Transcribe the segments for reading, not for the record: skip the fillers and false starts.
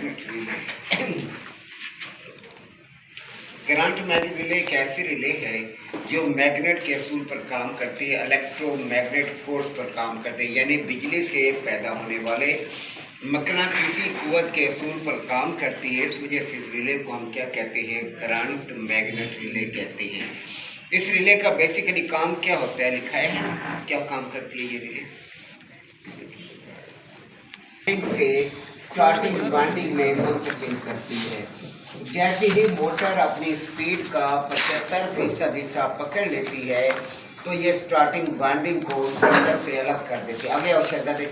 Magnet relay. Current magnet relay एक ऐसी relay है जो मैग्नेट के असूल पर काम करती है, इलेक्ट्रोमैग्नेट फोर्स पर काम करती है, यानी बिजली से पैदा होने वाले मकनातीसी कुव्वत के असूल पर काम करती है। इस वजह से इस रिले को हम क्या कहते हैं? करंट मैग्नेट रिले कहते हैं। इस रिले का बेसिकली काम क्या होता है, लिखा है क्या काम करती है ये रिले? से स्टार्टिंग वाइंडिंग में मुंतकिल करती है। जैसे ही मोटर अपनी स्पीड का 75% हिस्सा पकड़ लेती है तो ये स्टार्टिंग वाइंडिंग को सेंटर से अलग कर देती है। आगे और शहजादे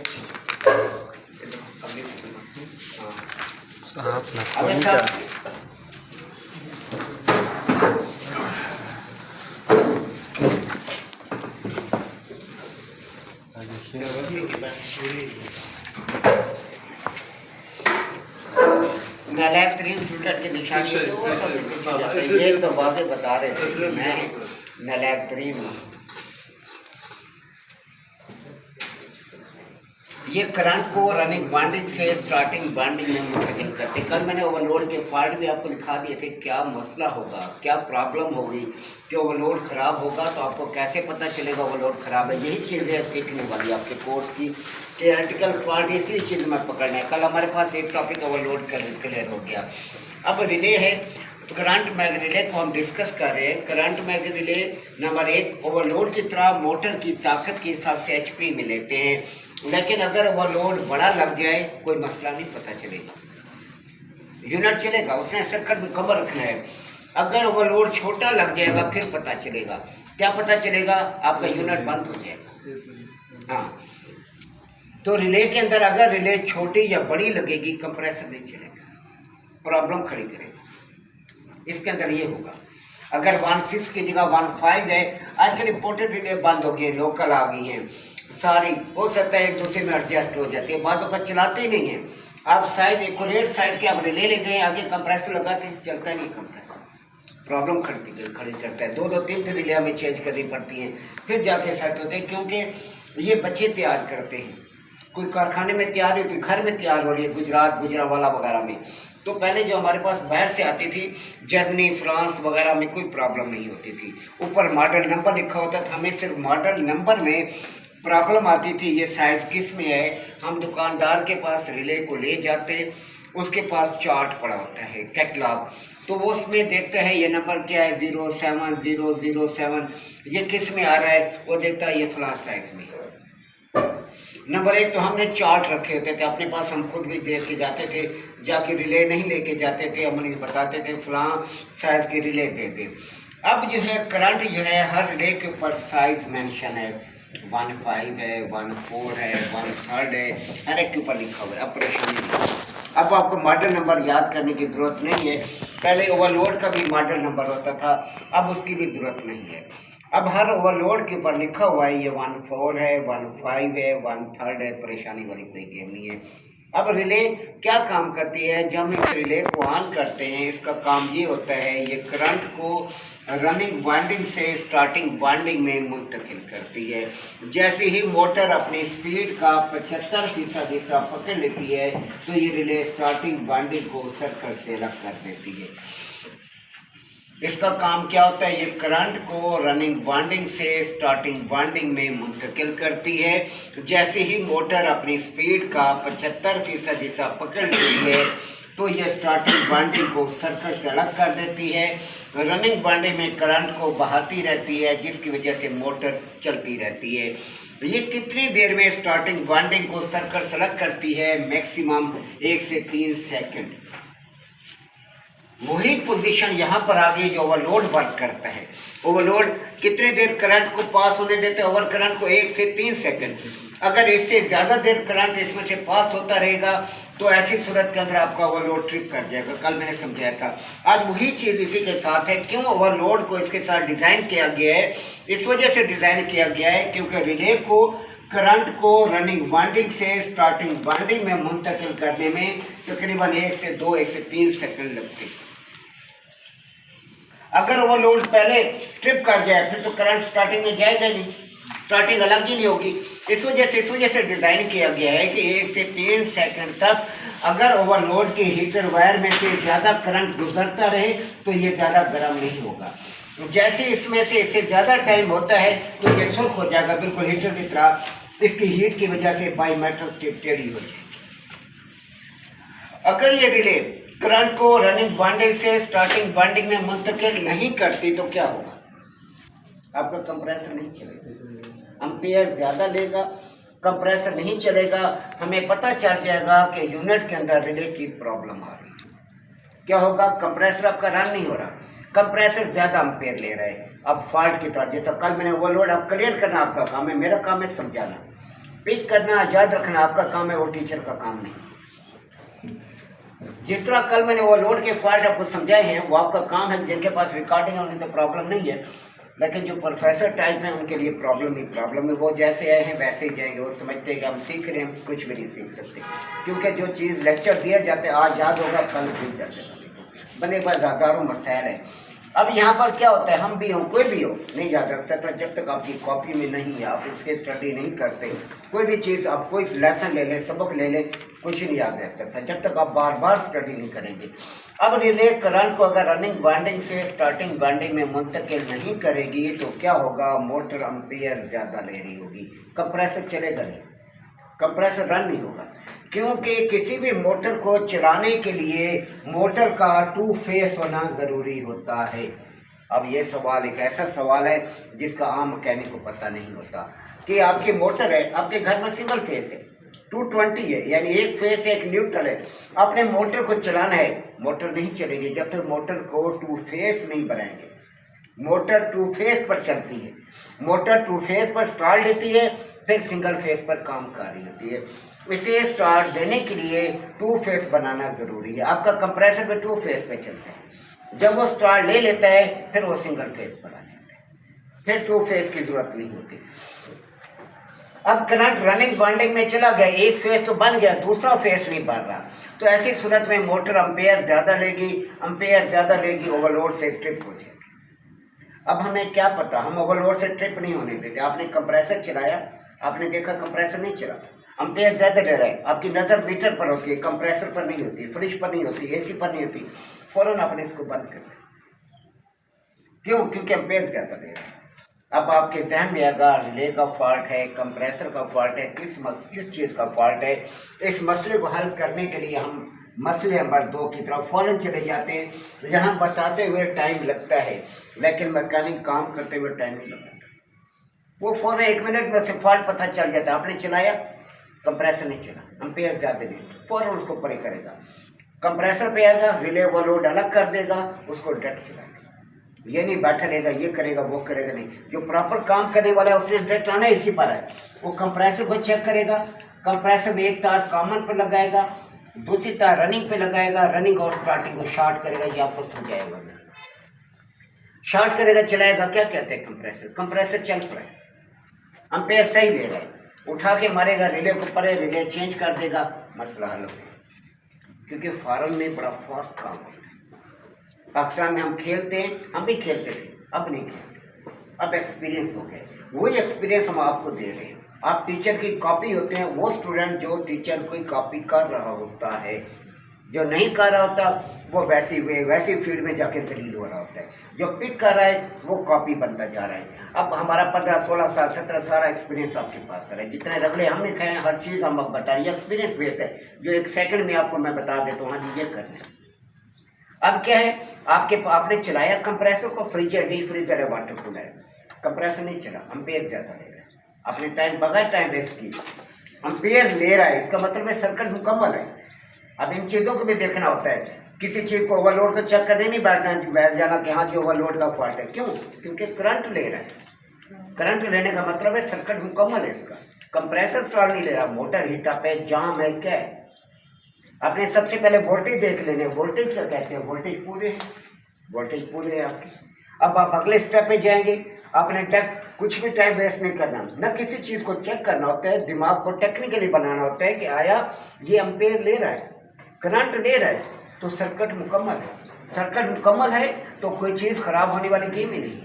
नालायक तरीन स्टूडेंट की निशानी ये तो बातें बता रहे थे, मैं नालायक तरीन हूँ। ये करंट को रनिंग वाइंडिंग से स्टार्टिंग वाइंडिंग में मुंतकिल करते। कल मैंने ओवरलोड के फॉल्ट भी आपको लिखा दिए थे, क्या मसला होगा, क्या प्रॉब्लम होगी कि ओवरलोड ख़राब होगा तो आपको कैसे पता चलेगा ओवरलोड ख़राब है। यही चीज़ें सीखने वाली आपके कोर्स की थियरेटिकल फॉल्ट इसी चीज़ में पकड़ना है। कल हमारे पास एक टॉपिक ओवरलोड क्लियर हो गया। अब रिले है, करंट मैग्नेट रिले को हम डिस्कस कर रहे हैं। Current magnet relay number 1 overload की तरह मोटर की ताकत के हिसाब से HP में लेते हैं, लेकिन अगर ओवरलोड बड़ा लग जाए कोई मसला नहीं, पता चलेगा, यूनिट चलेगा, उसने सर्किट मुकम्मल रखना है। अगर ओवरलोड छोटा लग जाएगा फिर पता चलेगा, क्या पता चलेगा? आपका यूनिट बंद हो जाएगा। हाँ, तो रिले के अंदर अगर रिले छोटी या बड़ी लगेगी कंप्रेसर नहीं चलेगा, प्रॉब्लम खड़ी करेगा। इसके अंदर ये होगा, अगर 1.6 की जगह 1.5 है, आजकल इंपोर्टेड रिले बंद हो गई, लोकल आ गई हैं सारी, हो सकता है एक दूसरे में एडजस्ट हो जाती है, बातों का चलाते ही नहीं है। आप साइज एक्यूरेट साइज के आप रिले ले गए, आगे कंप्रेसर लगाते हैं, चलता नहीं कंप्रेसर, प्रॉब्लम खड़ी करता है। 2-3 रिले हमें चेंज करनी पड़ती हैं फिर जाके सेट होते हैं, क्योंकि ये बच्चे तैयार करते हैं, कोई कारखाने में तैयार नहीं होती, घर में तैयार हो रही है, गुजरात गुजरावाला वगैरह में। तो पहले जो हमारे पास बाहर से आती थी, जर्मनी फ्रांस वगैरह में कोई प्रॉब्लम नहीं होती थी, ऊपर मॉडल नंबर लिखा होता था, हमें सिर्फ मॉडल नंबर में प्रॉब्लम आती थी, ये साइज़ किस में है। हम दुकानदार के पास रिले को ले जाते, उसके पास चार्ट पड़ा होता है, कैटलॉग, तो वो उसमें देखता है ये नंबर क्या है, 07007, ये किस में आ रहा है, वो देखता है ये फलां साइज़ में। नंबर 1 तो हमने चार्ट रखे होते थे अपने पास, हम खुद भी देख के जाते थे, जाके रिले नहीं लेके जाते थे, हम बताते थे फलां साइज़ की रिले दे दे। अब जो है करंट जो है हर रिले के ऊपर साइज़ मेंशन है, 1.5 है, 1.4 है, 1/3 है, हर एक के ऊपर लिखा हुआ है। अब परेशानी नहीं, अब आपको मॉडल नंबर याद करने की ज़रूरत नहीं है। पहले ओवरलोड का भी मॉडल नंबर होता था, अब उसकी भी ज़रूरत नहीं है। अब हर ओवरलोड के ऊपर लिखा हुआ है ये 1.4 है, 1.5 है, 1/3 है, परेशानी वाली कोई गेम नहीं है। अब रिले क्या काम करती है? जब हम इस रिले को ऑन करते हैं, इसका काम ये होता है, ये करंट को रनिंग वाइंडिंग से स्टार्टिंग वाइंडिंग में मुंतकिल करती है। जैसे ही मोटर अपनी स्पीड का 75% हिस्सा पकड़ लेती है तो ये रिले स्टार्टिंग वाइंडिंग को सर्किट से अलग कर देती है। इसका काम क्या होता है? ये करंट को रनिंग वाइंडिंग से स्टार्टिंग वाइंडिंग में मुंतकिल करती है। जैसे ही मोटर अपनी स्पीड का 75% हिस्सा पकड़ लेती है तो ये स्टार्टिंग वाइंडिंग को सर्किट से अलग कर देती है, रनिंग वाइंडिंग में करंट को बहाती रहती है, जिसकी वजह से मोटर चलती रहती है। ये कितनी देर में स्टार्टिंग वाइंडिंग को सर्किट से अलग करती है? मैक्सिमम 1 से 3 सेकंड। वही पोजीशन यहाँ पर आ गई जो ओवरलोड वर्क करता है। ओवरलोड कितने देर करंट को पास होने देते हैं? ओवर करंट को 1 से 3 सेकंड। अगर इससे ज़्यादा देर करंट इसमें से पास होता रहेगा तो ऐसी सूरत के अंदर आपका ओवरलोड ट्रिप कर जाएगा। कल मैंने समझाया था, आज वही चीज़ इसी के साथ है। क्यों ओवरलोड को इसके साथ डिज़ाइन किया गया है? इस वजह से डिज़ाइन किया गया है क्योंकि रिले को करंट को रनिंग वाइंडिंग से स्टार्टिंग वाइंडिंग में मुंतकिल करने में तकरीबन 1 से 2, 1 से 3 सेकंड लगते हैं। अगर वो लोड पहले ट्रिप कर जाए फिर तो करंट स्टार्टिंग में जाएगा नहीं, स्टार्टिंग अलग ही नहीं होगी। इस वजह से डिज़ाइन किया गया है कि 1 से 3 सेकंड तक अगर ओवरलोड के हीटर वायर में से ज़्यादा करंट गुजरता रहे तो ये ज़्यादा गर्म नहीं होगा। जैसे इसमें से इससे ज़्यादा टाइम होता है तो ये सुर्ख हो जाएगा, बिल्कुल हीटर की तरह। इसकी हीट की वजह से बाईमेटल स्ट्रिप टेढ़ी हो जाएगी। अगर ये रिले करंट को रनिंग वाइंडिंग से स्टार्टिंग वाइंडिंग में मुंतकिल नहीं करती तो क्या होगा? आपका कंप्रेसर नहीं चलेगा, एम्पियर ज़्यादा लेगा, कंप्रेसर नहीं चलेगा। हमें पता चल जाएगा कि यूनिट के अंदर रिले की प्रॉब्लम आ रही है। क्या होगा? कंप्रेसर आपका रन नहीं हो रहा, कंप्रेसर ज़्यादा एम्पियर ले रहा है। अब फॉल्ट की तरह, जैसा कल मैंने ओवरलोड आप क्लियर करना आपका काम है, मेरा काम है समझाना, पिक करना, याद रखना आपका काम है, वो टीचर का काम नहीं। जिस तरह कल मैंने ओवरलोड के फॉल्ट आपको समझाए हैं वो आपका काम है। जिनके पास रिकॉर्डिंग है उन्हें तो प्रॉब्लम नहीं है, लेकिन जो प्रोफेसर टाइप है उनके लिए प्रॉब्लम ही प्रॉब्लम है। वो जैसे आए हैं वैसे ही जाएंगे। वो समझते हैं कि हम सीख रहे हैं, कुछ भी नहीं सीख सकते, क्योंकि जो चीज़ लेक्चर दिया जाता है आज याद होगा कल भूल जाते हैं। बंदे के पास हज़ारों मसाइल है। अब यहाँ पर क्या होता है, हम भी हो, कोई भी हो, नहीं याद रख सकता जब तक आपकी कॉपी में नहीं है, आप उसके स्टडी नहीं करते। कोई भी चीज़ आप कोई लेसन ले लें, सबक ले लें, कुछ नहीं याद रह सकता जब तक आप बार बार स्टडी नहीं करेंगे। अब रिले करंट को अगर रनिंग वाइंडिंग से स्टार्टिंग वाइंडिंग में मुंतकिल नहीं करेगी तो क्या होगा? मोटर एम्पियर ज़्यादा ले रही होगी, कंप्रेसर चलेगा नहीं, कंप्रेसर रन नहीं होगा। क्योंकि किसी भी मोटर को चलाने के लिए मोटर का 2 फेस होना ज़रूरी होता है। अब ये सवाल एक ऐसा सवाल है जिसका आम मैकेनिक को पता नहीं होता कि आपकी मोटर है, आपके घर में सिंगल फेस है, 220 है, यानी एक फेस है, एक न्यूट्रल है। आपने मोटर को चलाना है, मोटर नहीं चलेगी जब तक मोटर को 2 फेस नहीं बनाएंगे। मोटर 2 फेस पर चलती है, मोटर 2 फेस पर स्टार्ट लेती है, फिर सिंगल फेस पर काम कर रही होती है। इसे स्टार्ट देने के लिए 2 फेस बनाना ज़रूरी है। आपका कंप्रेसर पे 2 फेस पे चलता है, जब वो स्टार्ट ले लेता है फिर वो सिंगल फेस पर आ जाता है, फिर 2 फेस की ज़रूरत नहीं होती। अब करंट रनिंग वाइंडिंग में चला गया, एक फेस तो बन गया, दूसरा फेस नहीं बन रहा, तो ऐसी सूरत में मोटर एम्पियर ज़्यादा लेगी, एम्पियर ज़्यादा लेगी, ओवरलोड से ट्रिप हो जाएगी। अब हमें क्या पता, हम ओवरलोड से ट्रिप नहीं होने देते। आपने कंप्रेसर चलाया, आपने देखा कंप्रेसर नहीं चला, एम्पियर ज़्यादा ले रहा है, आपकी नज़र मीटर पर होती है, कंप्रेसर पर नहीं होती, फ्रिज पर नहीं होती, एसी पर नहीं होती, फ़ौरन आपने इसको बंद कर दिया। क्यों? क्योंकि एम्पियर ज़्यादा ले रहा है। अब आपके जहन में आएगा रिले का फॉल्ट है, कंप्रेसर का फॉल्ट है, किस चीज़ का फॉल्ट है। इस मसले को हल करने के लिए हम मसले नंबर 2 की तरफ फ़ौरन चले जाते हैं। यहाँ बताते हुए टाइम लगता है, लेकिन मैकेनिक काम करते हुए टाइम नहीं लगाता। वो फ़ौरन 1 मिनट में से फॉल्ट पता चल जाता है। आपने चलाया, कंप्रेसर नहीं चला, एम्पियर ज़्यादा नहीं, फ़ौरन उसको परे करेगा, कंप्रेसर पे आएगा, रिले ओवरलोड अलग कर देगा, उसको डायरेक्ट चलाएगा। ये नहीं बैठा रहेगा, ये करेगा वो करेगा, नहीं। जो प्रॉपर काम करने वाला है उसने डायरेक्ट आना इसी पर है। वो कंप्रेसर को चेक करेगा, कंप्रेसर में एक तार कॉमन पर लगाएगा, दूसरी तार रनिंग पे लगाएगा, रनिंग और स्टार्टिंग को शॉर्ट करेगा। ये आपको समझाएगा, शॉर्ट करेगा, चलाएगा। क्या कहते हैं? कंप्रेसर, कंप्रेसर चल पड़ा है, एम्पियर सही ले रहा है, उठा के मारेगा, रिले को परे, रिले चेंज कर देगा, मसला हल हो गया। क्योंकि फार्म में बड़ा फास्ट काम होता है। पाकिस्तान में हम खेलते हैं, हम भी खेलते थे, अब नहीं खेलते, अब एक्सपीरियंस हो गया। वही एक्सपीरियंस हम आपको दे रहे हैं। आप टीचर की कॉपी होते हैं, वो स्टूडेंट जो टीचर कोई कॉपी कर रहा होता है, जो नहीं कर रहा होता वो वैसी फील्ड में जाके जलील हो रहा होता है। जो पिक कर रहा है वो कॉपी बनता जा रहा है। अब हमारा 15, 16 साल, 17 सारा एक्सपीरियंस आपके पास है। जितने रगड़े हमने खाए हैं, हर चीज़ हम आपको बता रही है, एक्सपीरियंस बेस है, जो 1 सेकंड में आपको मैं बता देता हूँ, हाँ जी ये करना। अब क्या है, आपने चलाया कंप्रेसर को, फ्रिज है, डी फ्रीजर है, वाटर कूलर है, कंप्रेसर नहीं चला, एम्पियर ज़्यादा ले रहा है, आपने टाइम बगैर टाइम वेस्ट की, एम्पियर ले रहा है, इसका मतलब है सर्किट मुकम्मल है। अब इन चीज़ों को भी देखना होता है। किसी चीज़ को ओवरलोड को चेक करने नहीं बैठ जाना कि हाँ जी ओवरलोड का फॉल्ट है। क्यों? क्योंकि करंट ले रहा है। करंट लेने का मतलब है सर्किट मुकम्मल है इसका। कंप्रेसर स्टार्ट नहीं ले रहा, मोटर हीट अप है, जाम है, क्या है। आपने सबसे पहले वोल्टेज देख लेने, वोल्टेज क्या कहते हैं, वोल्टेज पूरे है, वोल्टेज पूरे है आपकी। अब आप अगले स्टेप पे जाएंगे, आपने कुछ भी टाइम वेस्ट नहीं करना, न किसी चीज़ को चेक करना होता है, दिमाग को टेक्निकली बनाना होता है कि आया ये एम्पेयर ले रहा है, करंट ले रहा है, तो सर्किट मुकम्मल है। सर्किट मुकम्मल है तो कोई चीज़ ख़राब होने वाली गेम ही नहीं।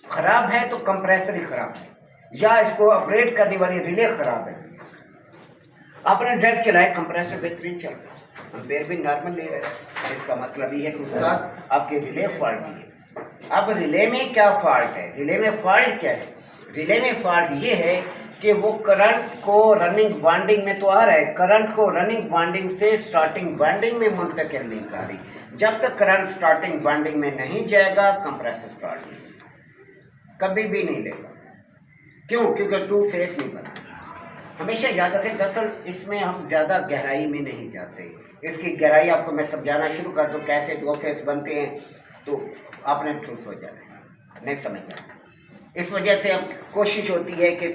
ख़राब है तो कंप्रेसर ही ख़राब है, या इसको ऑपरेट करने वाली रिले ख़राब है। आपने डायरेक्ट चलाया, कंप्रेसर बेहतरीन चल रहा है, एम्पेयर भी नॉर्मल ले रहे हैं। इसका मतलब ये है कि उस्ताद आपके रिले फॉल्टी है। अब रिले में क्या फॉल्ट है, रिले में फॉल्ट क्या है? रिले में फॉल्ट ये है कि वो करंट को रनिंग वाइंडिंग में तो आ रहा है, करंट को रनिंग वाइंडिंग से स्टार्टिंग वाइंडिंग में मुंतकिल नहीं कर रही। जब तक करंट स्टार्टिंग वाइंडिंग में नहीं जाएगा कंप्रेसर स्टार्ट नहीं होगा, कभी भी नहीं लेगा। क्यों? क्योंकि टू फेस नहीं बनता। हमेशा याद रखें, दरअसल इसमें हम ज़्यादा गहराई में नहीं जाते। इसकी गहराई आपको मैं समझाना शुरू कर दूँ कैसे दो फेस बनते हैं तो आपने ठूस हो जाना है, नहीं समझ जाना। इस वजह से अब कोशिश होती है कि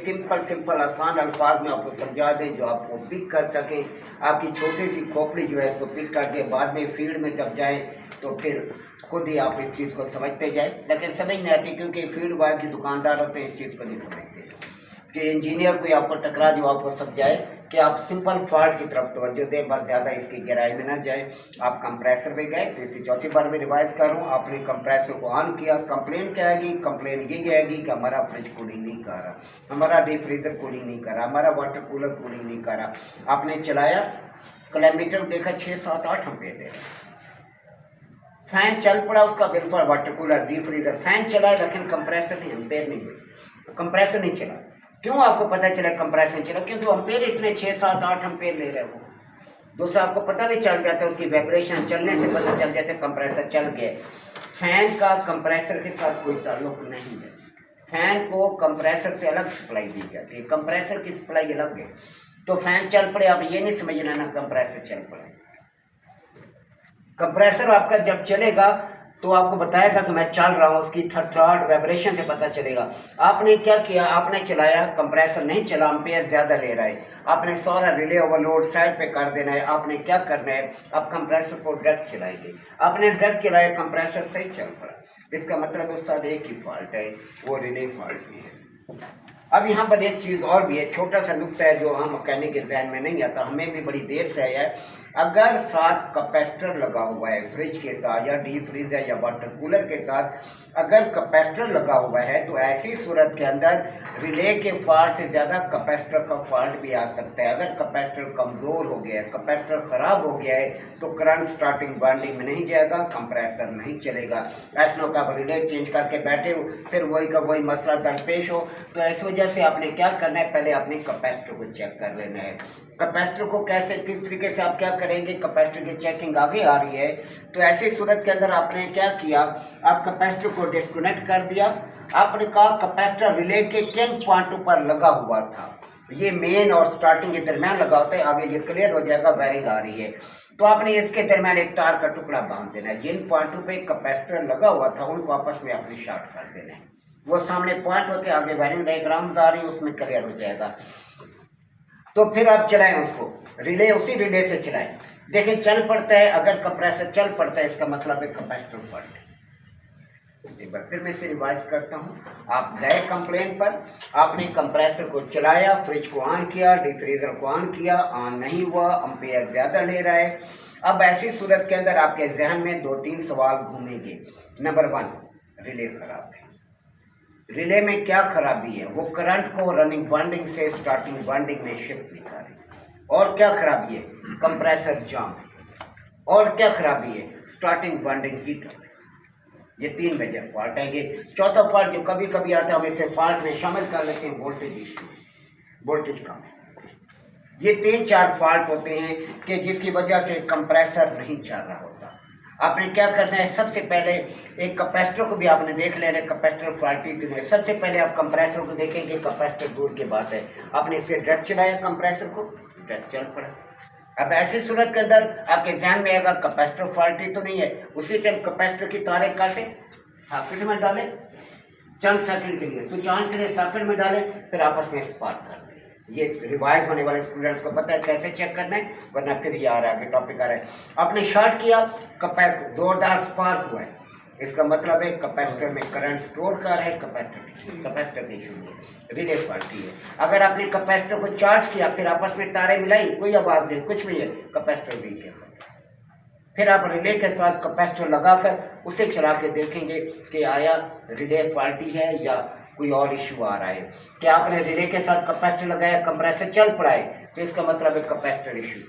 सिंपल आसान अल्फाज में आपको समझा दें जो आपको पिक कर सकें। आपकी छोटी सी खोपड़ी जो है इसको पिक करके बाद में फील्ड में जब जाएं तो फिर खुद ही आप इस चीज़ को समझते जाएं। लेकिन समझ नहीं आती क्योंकि फील्ड वाले के दुकानदार होते हैं, इस चीज़ को नहीं समझते कि इंजीनियर कोई आपको टकरा जो आपको समझाए कि आप सिंपल फॉल्ट की तरफ तवज्जो दें, बस ज़्यादा इसकी गहराई में ना जाए। आप कंप्रेसर में गए तो इसे चौथी बार में रिवाइज कर रहा हूँ। आपने कंप्रेसर को ऑन किया, कंप्लेन क्या आएगी? कंप्लेन ये आएगी कि हमारा फ्रिज कूलिंग नहीं कर रहा, हमारा डीप फ्रीजर कूलिंग नहीं कर रहा, हमारा वाटर कूलर कूलिंग नहीं कर रहा। आपने चलाया, क्लेमीटर देखा 6, 7, 8 एम्पेयर दे रहा, फैन चल पड़ा उसका बिल्कुल, water cooler deep freezer fan चला लेकिन कंप्रेसर नहीं, एम्पेयर नहीं हुई, कंप्रेसर नहीं चला। क्यों आपको पता चला कंप्रेसर चला? क्योंकि एम्पेयर इतने 6, 7, 8 एम्पेयर ले रहे हो। दूसरा आपको पता भी चल जाता है, उसकी वाइब्रेशन चलने से पता चल जाता है कंप्रेसर चल गया। फैन का कंप्रेसर के साथ कोई ताल्लुक नहीं है, फैन को कंप्रेसर से अलग सप्लाई दी जाती है, कंप्रेसर की सप्लाई अलग है। तो फैन चल पड़े, आप ये नहीं समझना ना कंप्रेसर चल पड़े। कंप्रेसर आपका जब चलेगा तो आपको बताएगा कि मैं चल रहा हूँ, उसकी थर्ड वाइब्रेशन से पता चलेगा। आपने क्या किया? आपने चलाया, कंप्रेसर नहीं चला, एम्पेयर ज़्यादा ले रहा है, आपने सारा रिले ओवरलोड साइड पे कर देना है। आपने क्या करना है? आप कंप्रेसर को डायरेक्ट चलाएंगे। आपने डायरेक्ट चलाया, कंप्रेसर सही चल पड़ा, इसका मतलब उस्ताद एक ही फॉल्ट है, वो रिले फॉल्ट भी है। अब यहाँ पर एक चीज़ और भी है, छोटा सा नुक्ता है जो हम मैकेनिक के जहन में नहीं आता, हमें भी बड़ी देर से आया है। अगर साथ कैपेसिटर लगा हुआ है फ्रिज के साथ या डीप फ्रीजर या वाटर कूलर के साथ, अगर कैपेसिटर लगा हुआ है तो ऐसी सूरत के अंदर रिले के फॉल्ट से ज़्यादा कैपेसिटर का फॉल्ट भी आ सकता है। अगर कैपेसिटर कमज़ोर हो गया है, कैपेसिटर ख़राब हो गया है तो करंट स्टार्टिंग वाइंडिंग में नहीं जाएगा, कंप्रेसर नहीं चलेगा। ऐसा का रिले चेंज करके बैठे हो फिर वही का वही मसला दरपेश हो। तो इस वजह से आपने क्या करना है? पहले अपने कैपेसिटर को चेक कर लेना है। कैपेसिटर को कैसे, किस तरीके से आप क्या करेंगे? कैपेसिटर की चेकिंग आगे आ रही है तो ऐसी सूरत के अंदर आपने क्या किया? आप कैपेसिटर को डिस्कनेक्ट कर दिया। आपने कहा कैपेसिटर रिले के किन पॉइंटों पर लगा हुआ था, ये मेन और स्टार्टिंग के दरमियान लगा होता है, आगे ये क्लियर हो जाएगा, वायरिंग आ रही है तो आपने इसके दरमियान एक तार का टुकड़ा बांध देना है। जिन पॉइंटों पे कैपेसिटर लगा हुआ था उनको आपस में आपने शॉर्ट कर देना है। वो सामने पॉइंट होते हैं, आगे वायरिंग डायग्राम्स आ रही है, उसमें क्लियर हो जाएगा। तो फिर आप चलाएं उसको, रिले उसी रिले से चलाएं, देखें चल पड़ता है। अगर कंप्रेसर चल पड़ता है इसका मतलब है कैपेसिटर फॉल्ट है। एक बार फिर मैं इसे रिवाइज करता हूँ। आप गए कंप्लेन पर, आपने कंप्रेसर को चलाया, फ्रिज को ऑन किया, डिफ्रीजर को ऑन किया, ऑन नहीं हुआ, एम्पेयर ज़्यादा ले रहा है। अब ऐसी सूरत के अंदर आपके जहन में 2-3 सवाल घूमेंगे। नंबर 1, रिले खराब है। रिले में क्या खराबी है? वो करंट को रनिंग वाइंडिंग से स्टार्टिंग वाइंडिंग में शिफ्ट नहीं कर रही। और क्या खराबी है? कंप्रेसर जाम। और क्या खराबी है? Starting winding heater. ये 3 मेजर फॉल्ट है। ये चौथा फॉल्ट जो कभी कभी आता है हम इसे फॉल्ट में शामिल कर लेते हैं, वोल्टेज इशू, वोल्टेज कम है। ये 3-4 फॉल्ट होते हैं कि जिसकी वजह से कंप्रेसर नहीं चल रहा होता। आपने क्या करना है? सबसे पहले एक कैपेसिटर को भी आपने देख लेना है, कैपेसिटर फॉल्टी क्यों है। सबसे पहले आप कंप्रेसर को देखेंगे, कैपेसिटर दूर की बात है, आपने इसे डायरेक्ट चलाया, कंप्रेसर को डायरेक्ट चल पड़ा। अब ऐसी सूरत के अंदर आपके ध्यान में आएगा कैपेसिटर फॉल्टी तो नहीं है, उसी टाइम कैपेसिटर की तारें काटे, सॉकेट में डालें, चंद सेकंड के लिए स्विच ऑन करें, सॉकेट में डालें, फिर आपस में स्पार्क कर दें। ये रिवाइज होने वाले स्टूडेंट्स को पता है कैसे चेक करना है, वरना फिर ये आ रहा है कि टॉपिक आ रहा है। आपने शॉर्ट किया, जोरदार स्पार्क हुआ है, इसका मतलब है कैपेसिटर में करंट स्टोर कर रहा है, कैपेसिटर का इशू है, रिले फॉल्टी है। अगर आपने कैपेसिटर को चार्ज किया फिर आपस में तारें मिलाई, कोई आवाज़ नहीं, कुछ भी है, कैपेसिटर वीक है। फिर आप रिले के साथ कैपेसिटर लगाकर उसे चला के देखेंगे कि आया रिले फॉल्टी है या कोई और इशू आ रहा है। कि आपने रिले के साथ कैपेसिटर लगाया, कंप्रेसर चल पड़ा है तो इसका मतलब है कैपेसिटर इशू।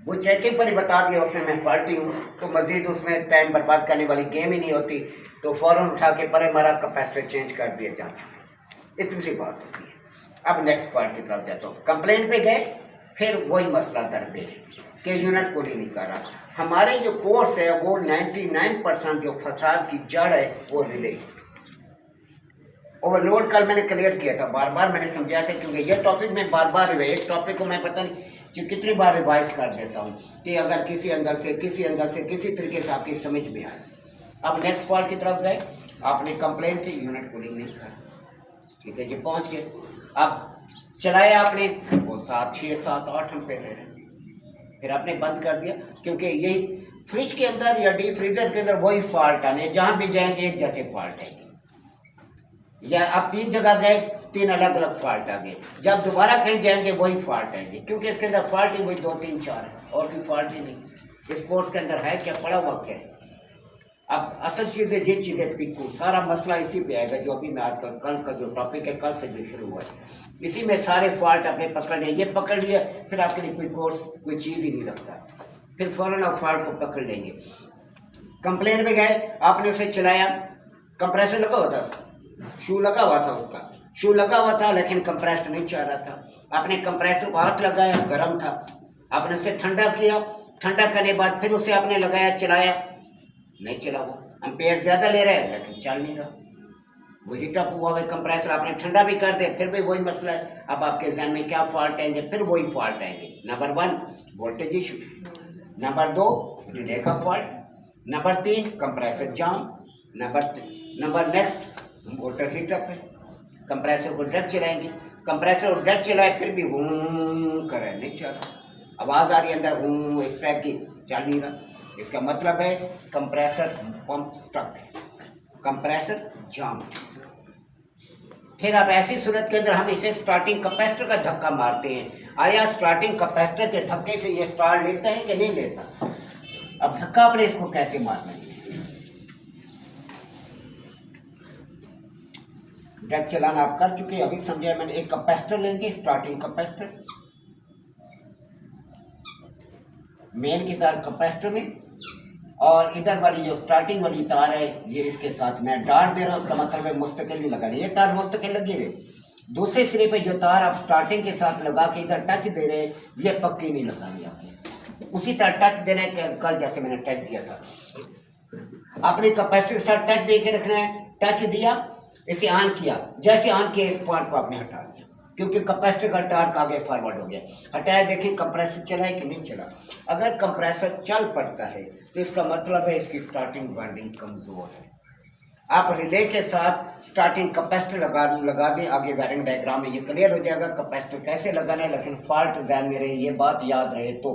वो चेकिंग पर ही बता दिया उसने मैं फॉल्टी हूँ, तो मज़ीद उसमें टाइम बर्बाद करने वाली गेम ही नहीं होती, तो फ़ौरन उठा के परे मारा कैपेसिटर चेंज कर दिया जा चुका। इतनी सी बात होती है। अब नेक्स्ट पार्ट की तरफ जाता हूँ। कंप्लेन पे गए, फिर वही मसला दरपेश कि यूनिट कूलिंग नहीं कर रहा। हमारे जो कोर्स है वो 99% जो फसाद की जड़ है वो रिले है। ओवरलोड कल मैंने क्लियर किया था, बार बार मैंने समझाया था, क्योंकि ये टॉपिक में बार बार एक टॉपिक को मैं पता नहीं कि कितनी बार रिवाइज कर देता हूँ कि अगर किसी एंगल से किसी तरीके से आपकी समझ में आए। अब नेक्स्ट पार्ट की तरफ गए, आपने कंप्लेन थी यूनिट कूलिंग नहीं कर, ठीक है जी, पहुँच गए। अब चलाया आपने, वो 7, 6, 7, 8 एम्पेयर ले रहे, फिर आपने बंद कर दिया, क्योंकि यही फ्रिज के अंदर या डीप फ्रीजर के अंदर वही फॉल्ट आने, जहाँ भी जाएंगे एक जैसे फॉल्ट आएंगे। या आप 3 जगह गए, 3 अलग अलग फॉल्ट आ गए, जब दोबारा कहीं जाएंगे वही फॉल्ट आएंगे, क्योंकि इसके अंदर फॉल्ट ही वही 2, 3, 4 है, और कोई फॉल्ट ही नहीं। स्पोर्ट्स के अंदर है क्या, पड़ा हुआ क्या है। अब असल चीज़ें ये चीज़ें पिकू, सारा मसला इसी पे आएगा जो अभी मैं आजकल कल का जो टॉपिक है, कल से जो शुरू हुआ है, इसी में सारे फॉल्ट अपने पकड़ लिए। ये पकड़ लिया, फिर आपके लिए कोई कोर्स कोई चीज़ ही नहीं रखता, फिर फ़ौरन आप फॉल्ट को पकड़ लेंगे। कंप्लेन में गए, आपने उसे चलाया, कंप्रेसर लगा हुआ था, शू लगा हुआ था, उसका शू लगा हुआ था, लेकिन कंप्रेसर नहीं चल रहा था। आपने कंप्रेसर को हाथ लगाया, गर्म था, आपने उसे ठंडा किया, ठंडा करने के बाद फिर उसे आपने लगाया, चलाया, नहीं चला। वो एम्पेयर ज़्यादा ले रहा है लेकिन चल नहीं रहा, वो हीटअप हुआ है कंप्रेसर। आपने ठंडा भी कर दे, फिर भी वही मसला है। अब आपके जहन में क्या फॉल्ट आएंगे, फिर वही फॉल्ट आएंगे। Number 1 voltage issue, number 2 relay का फॉल्ट, नंबर 3 कंप्रेसर जाम, नंबर नेक्स्ट मोटर हीटअप है। कंप्रेसर को डायरेक्ट चलाएंगे, कंप्रेसर को डायरेक्ट चलाए फिर भी हूँ करे, नहीं चल रहा, आवाज़ आ रही है अंदर हूँ इस टाइप की, चल नहीं रहा। इसका मतलब है कंप्रेसर पंप स्टक है, कंप्रेसर जाम। फिर अब ऐसी सूरत के अंदर हम इसे स्टार्टिंग कैपेसिटर का धक्का मारते हैं। आया स्टार्टिंग कैपेसिटर के धक्के से ये स्टार्ट लेता है कि नहीं लेता? अब धक्का अपने इसको कैसे मारना है? डेक चलाना आप कर चुके, अभी समझाया मैंने। एक कैपेसिटर लेंगे, स्टार्टिंग कैपेसिटर, मेन की तार कैपेसिटर में, और इधर वाली जो स्टार्टिंग वाली तार है ये इसके साथ मैं डार्ट दे रहा हूँ, उसका मतलब है मुस्तकिल नहीं लगा रही, ये तार मुस्तकिल लगी रहे। दूसरे सिरे पे जो तार आप स्टार्टिंग के साथ लगा के इधर टच दे रहे, ये पक्की नहीं लगानी आपने, उसी तरह टच देना है कल जैसे मैंने टच दिया था। आपने कैपेसिटर के साथ टच दे के रखना है, टच दिया, इसे ऑन किया, जैसे ऑन किया इस पॉइंट को आपने हटा दिया, क्योंकि कैपेसिटर का टार्क आगे फॉरवर्ड हो गया। हटाया, देखिए कंप्रेसर चला है कि नहीं चला। अगर कंप्रेसर चल पड़ता है तो इसका मतलब है इसकी स्टार्टिंग वाइंडिंग कमज़ोर है। आप रिले के साथ स्टार्टिंग कैपेसिटर लगा दें, आगे वायरिंग डायग्राम में ये क्लियर हो जाएगा कैपेसिटर कैसे लगाना है, लेकिन फॉल्ट ध्यान में रहे, ये बात याद रहे। तो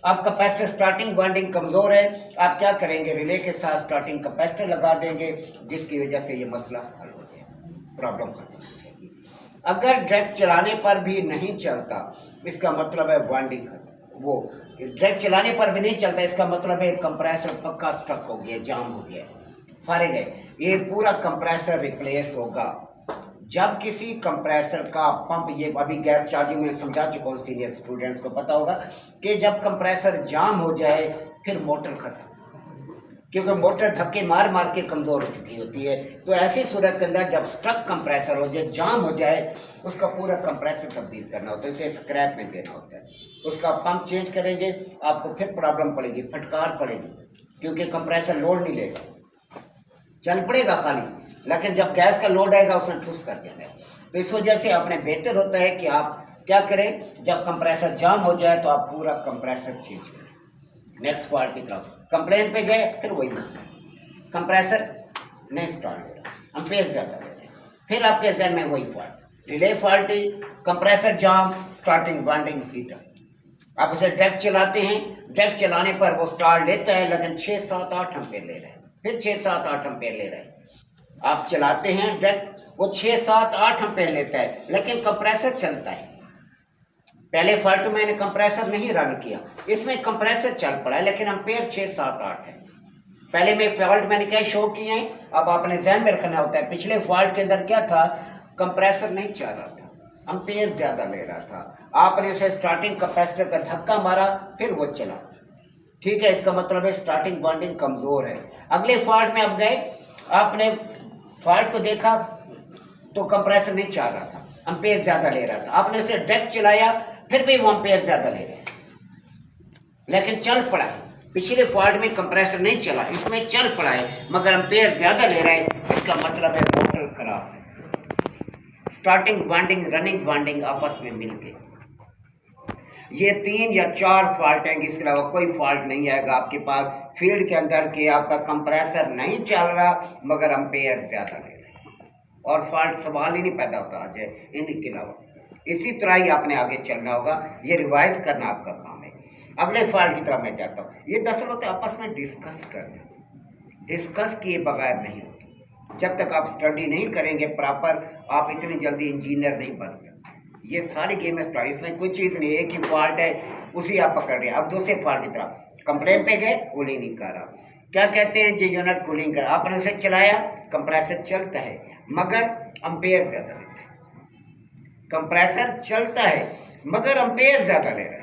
आप कैपेसिटर स्टार्टिंग वाइंडिंग कमज़ोर है, आप क्या करेंगे, रिले के साथ स्टार्टिंग कैपेसिटर लगा देंगे, जिसकी वजह से ये मसला हल हो जाएगा, प्रॉब्लम खत्म हो जाएगी। अगर डायरेक्ट चलाने पर भी नहीं चलता, इसका मतलब है वाइंडिंग खत्म, वो डायरेक्ट चलाने पर भी नहीं चलता, इसका मतलब है कंप्रेसर पक्का स्टक हो गया, जाम हो गया, फारिग है। ये पूरा कंप्रेसर रिप्लेस होगा। जब किसी कंप्रेसर का पंप, ये अभी गैस चार्जिंग में समझा चुका हूँ, सीनियर स्टूडेंट्स को पता होगा कि जब कंप्रेसर जाम हो जाए फिर मोटर खत्म, क्योंकि मोटर धक्के मार मार के कमज़ोर हो चुकी होती है। तो ऐसी सूरत के अंदर जब स्ट्रक कंप्रेसर हो जाए, जाम हो जाए, उसका पूरा कंप्रेसर तब्दील करना होता है, उसे स्क्रैप में देना होता है, उसका पंप चेंज करेंगे, आपको फिर प्रॉब्लम पड़ेगी, फटकार पड़ेगी, क्योंकि कंप्रेसर लोड नहीं लेगा, चल पड़ेगा खाली, लेकिन जब गैस का लोड आएगा उसने ठूस कर देना है। तो इस वजह से अपने बेहतर होता है कि आप क्या करें, जब कंप्रेसर जाम हो जाए तो आप पूरा कंप्रेसर चेंज करें। नेक्स्ट फॉल्ट की तरफ कंप्लेन पे गए, फिर वही मसला, कंप्रेसर नहीं स्टार्ट ले रहा, एम्पेयर ज़्यादा ले रहे, फिर आपके जहन में वही फॉल्ट, रिले फॉल्टी, कंप्रेसर जाम, स्टार्टिंग वाइंडिंग हीटर। आप उसे डायरेक्ट चलाते हैं, डायरेक्ट चलाने पर वो स्टार्ट लेता है, लेकिन 6, 7, 8 एम्पेयर ले रहे हैं, फिर 6, 7, 8 एम्पेयर ले रहे हैं। आप चलाते हैं डायरेक्ट, वो 6, 7, 8 एम्पेयर लेता है, लेकिन कंप्रेसर चलता है। पहले फॉल्ट मैंने कंप्रेसर नहीं रन किया, इसमें कंप्रेसर चल पड़ा है, लेकिन एम्पेयर 6, 7, 8 है। पहले में फॉल्ट मैंने क्या शो किए हैं, अब आपने ध्यान में रखना होता है। पिछले फॉल्ट के अंदर क्या था, कंप्रेसर नहीं चल रहा था, एम्पेयर ज़्यादा ले रहा था, आपने उसे स्टार्टिंग कैपेसिटर का धक्का मारा, फिर वो चला, ठीक है, इसका मतलब है स्टार्टिंग वाइंडिंग कमज़ोर है। अगले फॉल्ट में आप गए, आपने फॉल्ट को देखा तो कंप्रेसर नहीं चल रहा था, एम्पेयर ज़्यादा ले रहा था, आपने उसे डायरेक्ट चलाया, फिर भी वो एम्पेयर ज़्यादा ले रहे हैं, लेकिन चल पड़ा है। पिछले फॉल्ट में कंप्रेसर नहीं चला, इसमें चल पड़ा है मगर एम्पेयर ज़्यादा ले रहा है, इसका मतलब है मोटर खराब है। स्टार्टिंग वाइंडिंग रनिंग वाइंडिंग आपस में मिल गए। ये 3 या 4 फॉल्ट हैं, इसके अलावा कोई फॉल्ट नहीं आएगा आपके पास फील्ड के अंदर के आपका कंप्रेसर नहीं चल रहा मगर एम्पेयर ज़्यादा ले रहा है, और फॉल्ट सवाल ही नहीं पैदा होता आज इनके अलावा। इसी तरह ही आपने आगे चलना होगा, ये रिवाइज करना आपका काम है। अगले फॉल्ट की तरफ मैं जाता हूँ। ये दरअसल होते आपस में डिस्कस करना, डिस्कस किए बगैर नहीं होता। जब तक आप स्टडी नहीं करेंगे प्रॉपर, आप इतनी जल्दी इंजीनियर नहीं बन सकते। ये सारी गेम है स्टडी, इसमें कोई चीज़ नहीं, एक ही फॉल्ट है उसी आप पकड़ रहे हैं। अब दूसरे फॉल्ट की तरफ, कंप्लेन पे गए, कूलिंग नहीं कर रहा, क्या कहते हैं, ये यूनिट कूलिंग कर, आपने उसे चलाया, कंप्रेसर चलता है मगर एम्पेयर ज़्यादा लेता है। कंप्रेसर चलता है मगर एम्पेयर ज़्यादा ले रहा है।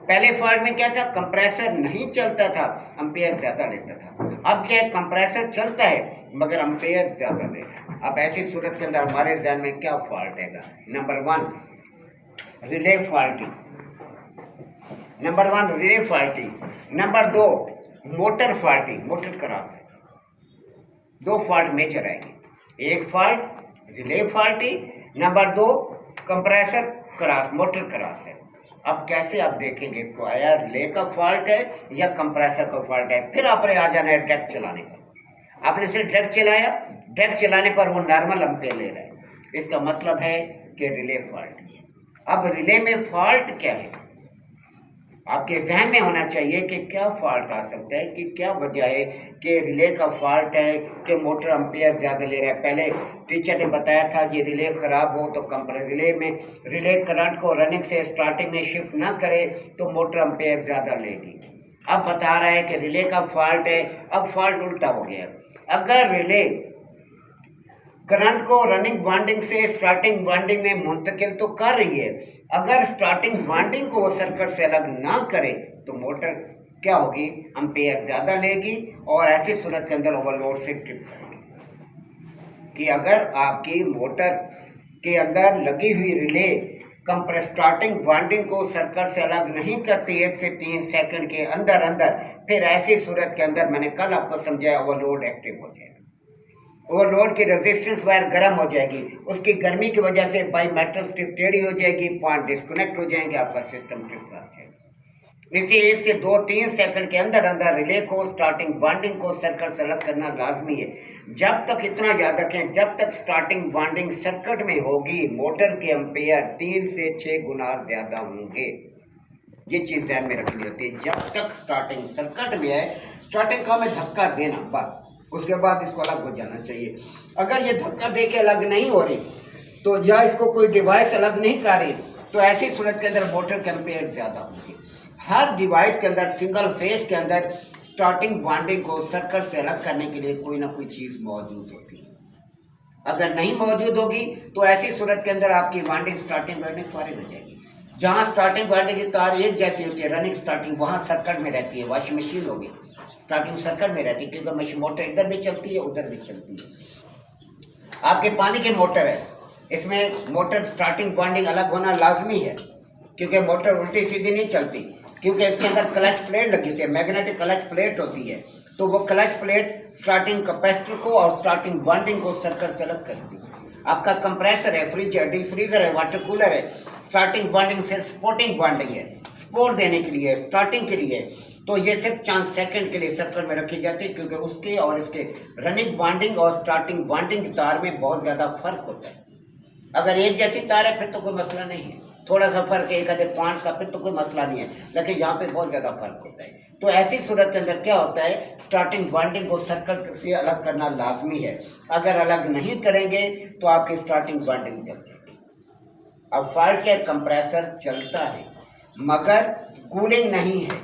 पहले फॉल्ट में क्या था, कंप्रेसर नहीं चलता था, एम्पेयर ज़्यादा लेता था। अब क्या है, कंप्रेसर चलता है मगर एम्पेयर ज़्यादा ले रहा है। अब ऐसी सूरत के अंदर हमारे ज़हन में क्या फॉल्ट है? Number 1 relay faulty, number 1 relay faulty, number 2 motor faulty, motor cross है। 2 फॉल्ट मेजर आएंगे, एक fault relay faulty, number 2 compressor cross, motor cross है। अब कैसे आप देखेंगे इसको, आया रिले का फॉल्ट है या कंप्रेसर का फॉल्ट है? फिर आपने आ जाना है डायरेक्ट चलाने पर। आपने सिर्फ डायरेक्ट चलाया, डायरेक्ट चलाने पर वो नॉर्मल एम्पेयर ले रहा है, इसका मतलब है कि रिले फॉल्ट है। अब रिले में फॉल्ट क्या है, आपके जहन में होना चाहिए कि क्या फॉल्ट आ सकता है, कि क्या वजह है कि रिले का फॉल्ट है कि मोटर एम्पेयर ज़्यादा ले रहा है। पहले टीचर ने बताया था ये रिले ख़राब हो तो रिले में रिले करंट को रनिंग से स्टार्टिंग में शिफ्ट ना करे तो मोटर एम्पेयर ज़्यादा लेगी। अब बता रहा है कि रिले का फॉल्ट है, अब फॉल्ट उल्टा हो गया। अगर रिले करंट को रनिंग वाइंडिंग से स्टार्टिंग वाइंडिंग में मुंतकिल तो कर रही है, अगर स्टार्टिंग वाइंडिंग को वो सर्किट से अलग ना करे तो मोटर क्या होगी, एम्पेयर ज़्यादा लेगी और ऐसी सूरत के अंदर ओवरलोड से ट्रिप करेगी। कि अगर आपकी मोटर के अंदर लगी हुई रिले स्टार्टिंग वाइंडिंग को सर्किट से अलग नहीं करती 1 से 3 सेकंड के अंदर अंदर, फिर ऐसी सूरत के अंदर मैंने कल आपको समझाया ओवरलोड एक्टिव हो जाएगा। ओवरलोड की रेजिस्टेंस वायर गर्म हो जाएगी, उसकी गर्मी की वजह से बाई मेटल स्ट्रिप टेढ़ी हो जाएगी, पॉइंट डिस्कनेक्ट हो जाएंगे, आपका सिस्टम ट्रिप कर जाएगा। इसी 1 से 2-3 सेकंड के अंदर अंदर रिले को स्टार्टिंग वाइंडिंग को सर्किट से अलग करना लाजमी है। जब तक इतना याद रखें, जब तक स्टार्टिंग वाइंडिंग सर्किट में होगी मोटर के एम्पेयर 3 से 6 गुना ज़्यादा होंगे। ये चीज़ ध्यान में रखनी होती है। जब तक स्टार्टिंग सर्किट में है, स्टार्टिंग का में धक्का देना बस, उसके बाद इसको अलग हो जाना चाहिए। अगर ये धक्का दे के अलग नहीं हो रही तो या इसको कोई डिवाइस अलग नहीं कर रही तो ऐसी सूरत के अंदर मोटर के एम्पेयर ज़्यादा होंगे। हर डिवाइस के अंदर सिंगल फेज के अंदर स्टार्टिंग वाइंडिंग को सर्किट से अलग करने के लिए कोई ना कोई चीज़ मौजूद होती है। अगर नहीं मौजूद होगी तो ऐसी सूरत के अंदर आपकी वाइंडिंग स्टार्टिंग वाइंडिंग फारिग हो जाएगी। जहाँ स्टार्टिंग वाइंडिंग की तार एक जैसी होती है, रनिंग स्टार्टिंग वहाँ सर्किट में रहती है। वॉशिंग मशीन होगी, स्टार्टिंग सर्किट में रहती है क्योंकि मशीन मोटर इधर भी चलती है उधर भी चलती है। आपके पानी की मोटर है, इसमें मोटर स्टार्टिंग वाइंडिंग अलग होना लाजमी है क्योंकि मोटर उल्टी सीधी नहीं चलती, क्योंकि इसके अंदर क्लच प्लेट लगी होती है, मैग्नेटिक क्लच प्लेट होती है। तो वो क्लच प्लेट स्टार्टिंग कैपेसिटर को और स्टार्टिंग वाइंडिंग को सर्किट से अलग करती है। आपका कंप्रेसर है, फ्रिज है, डीप फ्रीजर है, वाटर कूलर है, स्टार्टिंग वाइंडिंग से सपोर्टिंग वाइंडिंग है, सपोर्ट देने के लिए, स्टार्टिंग के लिए। तो ये सिर्फ चंद सेकंड के लिए सर्किट में रखी जाती है क्योंकि उसके और इसके रनिंग वाइंडिंग और स्टार्टिंग वाइंडिंग की तार में बहुत ज़्यादा फर्क होता है। अगर एक जैसी तार है फिर तो कोई मसला नहीं है, थोड़ा सा फर्क है एक आधे पॉइंट्स का फिर तो कोई मसला नहीं है, लेकिन यहाँ पे बहुत ज़्यादा फर्क होता है। तो ऐसी सूरत के अंदर क्या होता है, स्टार्टिंग वाइंडिंग को सर्किट से अलग करना लाजमी है। अगर अलग नहीं करेंगे तो आपकी स्टार्टिंग वाइंडिंग जल जाएगी। अब फॉल्ट क्या, कंप्रेसर चलता है मगर कूलिंग नहीं है।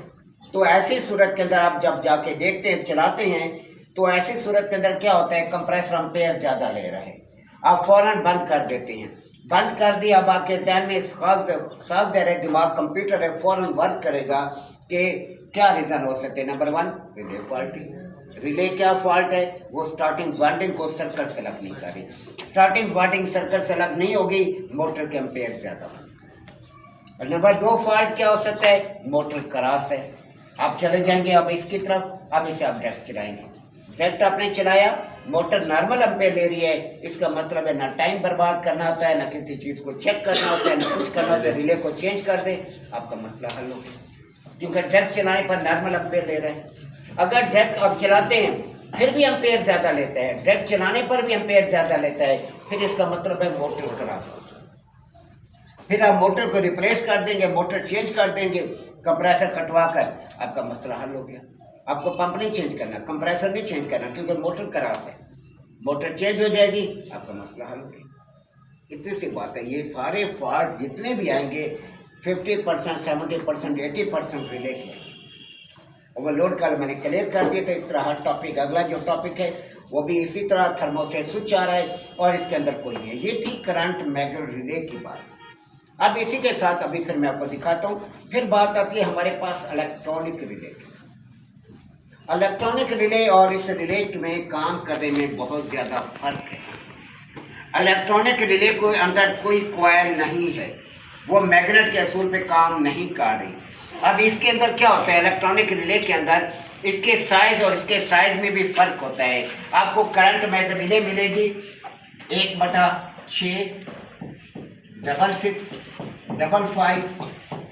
तो ऐसी सूरत के अंदर आप जब जाके देखते हैं, चलाते हैं, तो ऐसी सूरत के अंदर क्या होता है, कंप्रेसर एम्पेयर ज़्यादा ले रहा है, आप फ़ौरन बंद कर देते हैं। बंद कर दिया, अब आपके जहन में साफ ज़हर है, दिमाग कंप्यूटर है, फ़ौरन वर्क करेगा कि क्या रीज़न हो सकते हैं। Number 1 relay faulty. रिले क्या फॉल्ट है, वो स्टार्टिंग वाइंडिंग को सर्किट से अलग नहीं कर रही। स्टार्टिंग वाइंडिंग सर्किट से अलग नहीं होगी, मोटर के एम्पेयर ज़्यादा होंगे। और नंबर 2 फॉल्ट क्या हो सकता है, मोटर क्रॉस है। आप चले जाएंगे अब इसकी तरफ, अब इसे आप डायरेक्ट चलाएंगे, डायरेक्ट आपने चलाया, मोटर नॉर्मल एम्पेयर ले रही है, इसका मतलब है ना टाइम बर्बाद करना होता है, ना किसी चीज़ को चेक करना होता है, ना कुछ करना होता है, रिले को चेंज कर दे, आपका मसला हल हो गया। क्योंकि डायरेक्ट चलाने पर नॉर्मल एम्पेयर ले रहे हैं। अगर डायरेक्ट आप चलाते हैं फिर भी एम्पेयर ज़्यादा लेता है, डायरेक्ट चलाने पर भी एम्पेयर ज़्यादा लेता है, फिर इसका मतलब है मोटर खराब। फिर आप मोटर को रिप्लेस कर देंगे, मोटर चेंज कर देंगे, कंप्रेसर कटवा कर, आपका मसला हल हो गया। आपको पंप नहीं चेंज करना, कंप्रेसर नहीं चेंज करना, क्योंकि मोटर खराब है, मोटर चेंज हो जाएगी, आपका मसला हल हो गया। इतनी सी बात है। ये सारे फॉल्ट जितने भी आएंगे 50%, 70%, 80% रिले के। ओवरलोड कल मैंने क्लियर कर दिया था। इस तरह हर टॉपिक, अगला जो टॉपिक है वो भी इसी तरह थर्मोस्टेट स्विच आ रहा है और इसके अंदर कोई नहीं है। ये थी करंट मेजर रिले की बात। अब इसी के साथ अभी फिर मैं आपको दिखाता हूँ। फिर बात आती है हमारे पास इलेक्ट्रॉनिक रिले की। इलेक्ट्रॉनिक रिले और इस रिले में काम करने में बहुत ज़्यादा फर्क है। इलेक्ट्रॉनिक रिले को अंदर कोई कॉइल नहीं है, वो मैग्नेट के असूल पे काम नहीं कर रही। अब इसके अंदर क्या होता है, इलेक्ट्रॉनिक रिले के अंदर इसके साइज और इसके साइज में भी फ़र्क होता है। आपको करंट मेजर रिले मिलेगी 1/6, 66, 55,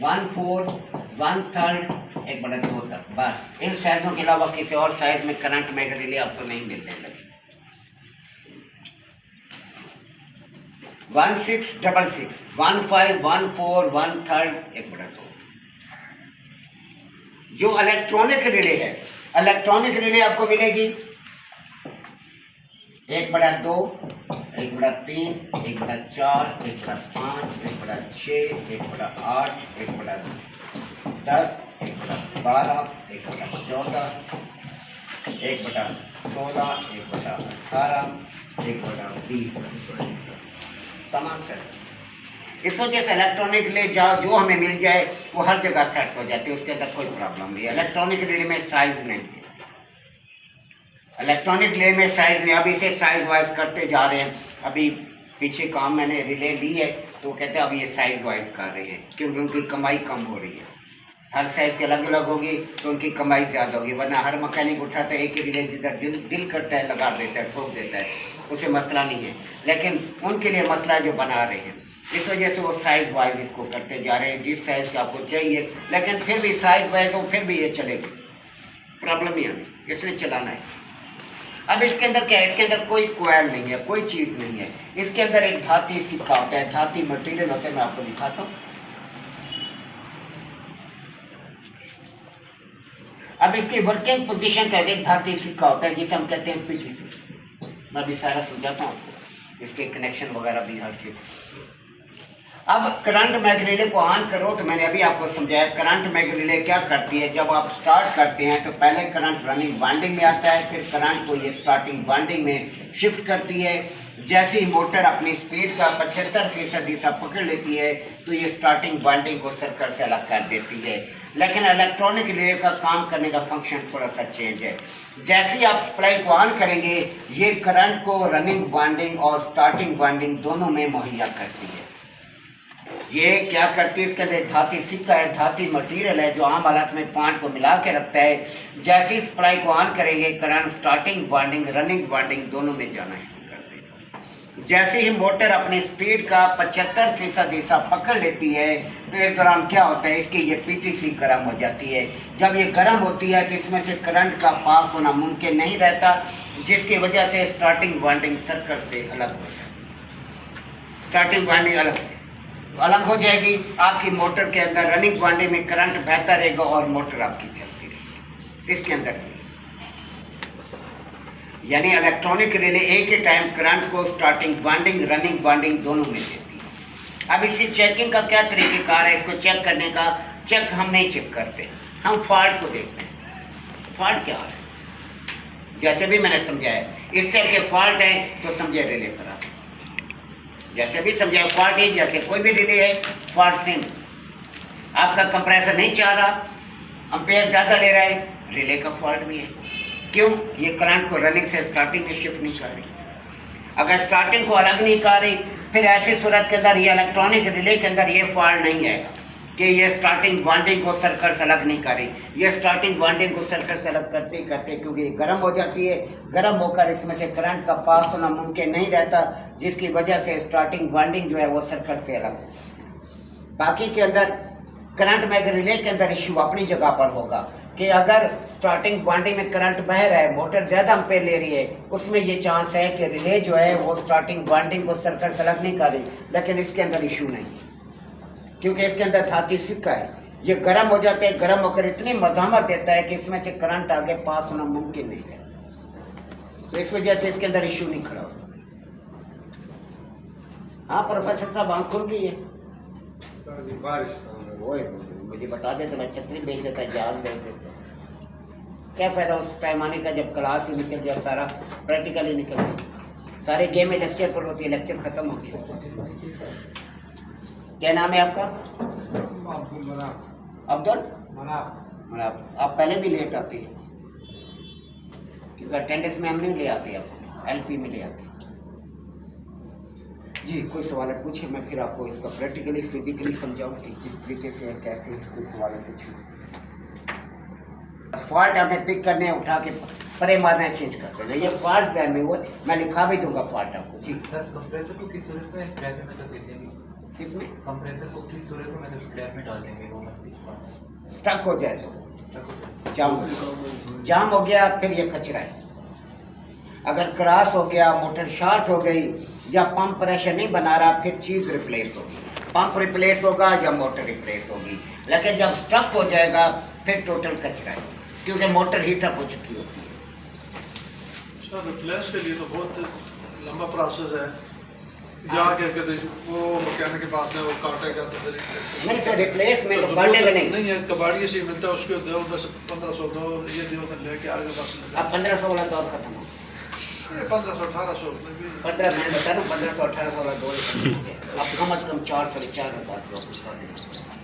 14, 1/3, 1/2 तक। बस इन साइज़ों के अलावा किसी और साइज में करंट मेजर रिले आपको नहीं मिलने लगे। 16, 66, 15, 14, 1/3, 1/2। जो इलेक्ट्रॉनिक रिले है, इलेक्ट्रॉनिक रिले आपको मिलेगी 1/2, 1/3, 1/4, 1/5, 1/6, 1/8, 1/10, 1/12, 1/14, 1/16, 1/18, 1/20। तमाम सर इस वजह से इलेक्ट्रॉनिक रिले जाओ, जो हमें मिल जाए वो हर जगह सेट हो जाती है, उसके अंदर कोई प्रॉब्लम नहीं है। इलेक्ट्रॉनिक रिले में साइज नहीं है, इलेक्ट्रॉनिक रिले में साइज नहीं। अब इसे साइज वाइज करते जा रहे हैं। अभी पीछे काम मैंने रिले ली है तो कहते हैं अब ये साइज वाइज कर रहे हैं, क्योंकि उनकी कमाई कम हो रही है। हर साइज़ के अलग अलग होगी तो उनकी कमाई ज़्यादा होगी, वरना हर मैकेनिक उठाता है एक ही रिले, जिधर दिल करता है लगा देता है, ठोक देता है, उसे मसला नहीं है। लेकिन उनके लिए मसला जो बना रहे हैं, इस वजह से वो साइज़ वाइज इसको करते जा रहे हैं, जिस साइज़ का आपको चाहिए। लेकिन फिर भी साइज़ वाइज तो फिर भी ये चलेगी, प्रॉब्लम ही नहीं, इसलिए चलाना है। अब इसके अंदर क्या है, इसके अंदर कोई कोयल नहीं है, कोई चीज़ नहीं है। इसके अंदर एक धाती सिक्का होता है, धाती मटेरियल होता है, मैं आपको दिखाता हूँ। अब इसकी वर्किंग पोजीशन का एक धाती सिक्का होता है जिसे हम कहते हैं पीटीसी। मैं भी सारा समझाता हूँ आपको, इसके कनेक्शन वगैरह भी हर चीज़। अब करंट मेजर रिले को ऑन करो तो मैंने अभी आपको समझाया करंट मेजर रिले क्या करती है। जब आप स्टार्ट करते हैं तो पहले करंट रनिंग वाइंडिंग में आता है, फिर करंट को ये स्टार्टिंग वाइंडिंग में शिफ्ट करती है। जैसे ही मोटर अपनी स्पीड का 75% हिस्सा पकड़ लेती है तो ये स्टार्टिंग वाइंडिंग को सर्किट से अलग कर देती है। लेकिन इलेक्ट्रॉनिक रिले का काम करने का फंक्शन थोड़ा सा चेंज है। जैसे ही आप सप्लाई को ऑन करेंगे ये करंट को रनिंग वाइंडिंग और स्टार्टिंग वाइंडिंग दोनों में मुहैया करती है। ये क्या करती है, इसके अंदर धाती सिक्का है, धाती मटेरियल है जो आम हालत में पॉइंट को मिला के रखता है। जैसे ही सप्लाई को ऑन करेंगे current starting winding running winding दोनों में जाना शुरू कर देगा। जैसे ही मोटर अपनी स्पीड का 75% हिस्सा पकड़ लेती है तो इस दौरान क्या होता है, इसकी ये पीटीसी गर्म हो जाती है। जब ये गर्म होती है तो इसमें से करंट का पास होना मुमकिन नहीं रहता, जिसकी वजह से स्टार्टिंग वाइंडिंग सर्किट से अलग हो जाए। स्टार्टिंग वाइंडिंग अलग हो जाएगी, आपकी मोटर के अंदर रनिंग वाइंडिंग में करंट बहता रहेगा और मोटर आपकी चलती रहेगी। इसके अंदर यानी इलेक्ट्रॉनिक रिले एक ही टाइम करंट को स्टार्टिंग वाइंडिंग रनिंग वाइंडिंग दोनों में देती है। अब इसकी चेकिंग का क्या तरीक़ेकार है, इसको चेक करने का? चेक हम नहीं चेक करते, हम फॉल्ट को देखते हैं। फॉल्ट क्या है, जैसे भी मैंने समझाया, इस टाइप के फॉल्ट है तो समझे रिले खराब। जैसे भी समझाए फॉल्ट है, जैसे कोई भी रिले है फॉल्ट सेम। आपका कंप्रेसर नहीं चाह रहा, एम्पेयर ज़्यादा ले रहा है, रिले का फॉल्ट भी है। क्यों? ये करंट को रनिंग से स्टार्टिंग में शिफ्ट नहीं कर रही। अगर स्टार्टिंग को अलग नहीं कर रही, फिर ऐसी सूरत के अंदर ये इलेक्ट्रॉनिक रिले के अंदर ये फॉल्ट नहीं आएगा कि ये स्टार्टिंग वाइंडिंग को सर्किट से अलग नहीं करी। ये स्टार्टिंग वाइंडिंग को सर्किट से अलग करते ही करते, क्योंकि ये गर्म हो जाती है, गर्म होकर इसमें से करंट का पास होना मुमकिन नहीं रहता, जिसकी वजह से स्टार्टिंग वाइंडिंग जो है वो सर्किट से अलग हो। बाकी के अंदर करंट में अगर रिले के अंदर इशू अपनी जगह पर होगा कि अगर स्टार्टिंग वाइंडिंग में करंट बह रहा है, मोटर ज़्यादा एम्पेयर ले रही है, उसमें ये चांस है कि रिले जो है वो स्टार्टिंग वाइंडिंग को सर्किट से अलग नहीं कर रही। लेकिन इसके अंदर इशू नहीं, क्योंकि इसके अंदर साथी सिक्का है, ये गर्म हो जाते हैं, गर्म होकर इतनी मज़ामत देता है कि इसमें से करंट आगे पास होना मुमकिन नहीं है। तो इस वजह से इसके अंदर इशू नहीं खड़ा होता। हाँ प्रोफेसर साहब, आँख खुल गई है। बारिश वो मुझे बता देते, मैं छतरी भेज देता, जाल भेज देता। क्या फ़ायदा उस टाइम आने का जब क्लास ही निकल गया, सारा प्रैक्टिकल ही निकल गया, सारे गेम लेक्चर पर होती है, लेक्चर ख़त्म हो गया। क्या नाम है आपका? अब्दुल मनाफ। आप पहले भी लेट आती है, क्योंकि अटेंडेंस में हम नहीं ले आते, आपको एलपी में ले आते। जी कोई सवाल है पूछिए, मैं फिर आपको इसका प्रैक्टिकली फिजिकली समझाऊँ कि किस तरीके से कैसे। कोई सवाल है पूछिए। फॉल्ट आपने पिक करने हैं, उठा के परे मारना है, चेंज कर देना। ये फॉल्ट ध्यान में, वो मैं लिखा भी दूंगा फॉल्ट आपको। जी सर, कंप्रेसर को किस सूरत में स्क्रैप में मतलब देते हैं? किसमें? कंप्रेसर को किस सूरत में मतलब स्क्रैप में डाल देंगे? वो मतलब किस बात? स्टक हो जाए तो स्टक हो जाए। जाम हो गया, फिर ये कचरा है। अगर क्रॉस हो गया, मोटर शॉर्ट हो गई, या पंप प्रेशर नहीं बना रहा, फिर चीज़ रिप्लेस होगी, पंप रिप्लेस होगा या मोटर रिप्लेस होगी। लेकिन जब स्टक हो जाएगा फिर टोटल कचरा है, क्योंकि मोटर हीट अप हो चुकी होती है। सर रिप्लेस के लिए तो बहुत लंबा प्रोसेस है, जाके वो मैकेनिक के पास है, वो काटेगा तो नहीं सर, रिप्लेस में तो काटेगा नहीं है, कबाड़िए से मिलता है, उसको दो 10-1500 दो, ये दो तो लेके आगे बस। अब 1500 वाला दौर खत्म हो, 1500-1800 15 मैं बता रहा हूँ, 1500-1800 वाला दौर खत्म हो गया। अब कम से कम 4 साढ़े 4 हज़ार रुपये